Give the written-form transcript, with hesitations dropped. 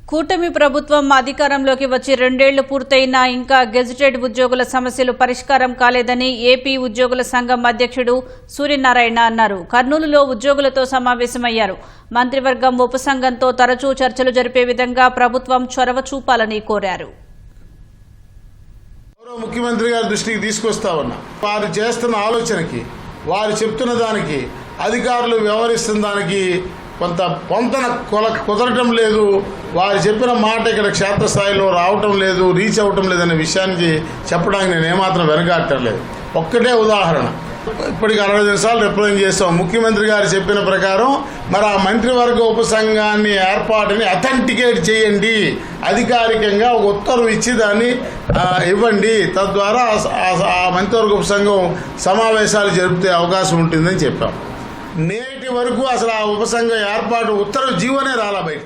కూటమి ప్రభుత్వం అధికారంలోకి వచ్చి 2 ఏళ్లు పూర్తయినా ఇంకా గెజిటెడ్ ఉద్యోగుల సమస్యలు పరిష్కారం కాలేదని ఏపీ ఉద్యోగుల సంఘం అధ్యక్షుడు సూర్యనారాయణ అన్నారు. కర్నూలులో ఉద్యోగులతో సమావేశమయ్యారు. మంత్రివర్గం ఉపసంఘంతో తరచూ చర్చలు జరిపే విధంగా ప్రభుత్వం చొరవ చూపాలని కోరారు. ముఖ్యమంత్రి గారి దృష్టికి తీసుకొస్తా ఉన్నా. వారు చేస్తున్న ఆలోచనకి, వారు చెప్తున్న దానికి, అధికారులు వ్యవహరిస్తున్న దానికి కొంత పొంతన కుదరటం లేదు. వారు చెప్పిన మాట ఇక్కడ క్షేత్రస్థాయిలో రావటం లేదు, రీచ్ అవ్వటం లేదనే విషయానికి చెప్పడానికి నేను ఏమాత్రం వెనకాడటలేదు. ఒక్కటే ఉదాహరణ, ఇప్పటికి 60 నిమిషాలు రిప్రజెంట్ చేస్తాం. ముఖ్యమంత్రి గారు చెప్పిన ప్రకారం మరి ఆ మంత్రివర్గ ఉపసంఘాన్ని ఏర్పాటుని అథెంటికేట్ చేయండి, అధికారికంగా ఒక ఉత్తర్వు ఇచ్చి దాన్ని ఇవ్వండి, తద్వారా ఆ మంత్రివర్గ ఉపసంఘం సమావేశాలు జరిపితే అవకాశం ఉంటుందని చెప్పాం. నేటి వరకు అసలు ఆ ఉపసంఘం ఏర్పాటు ఉత్తర్వు జీవోనే రాలా బయట.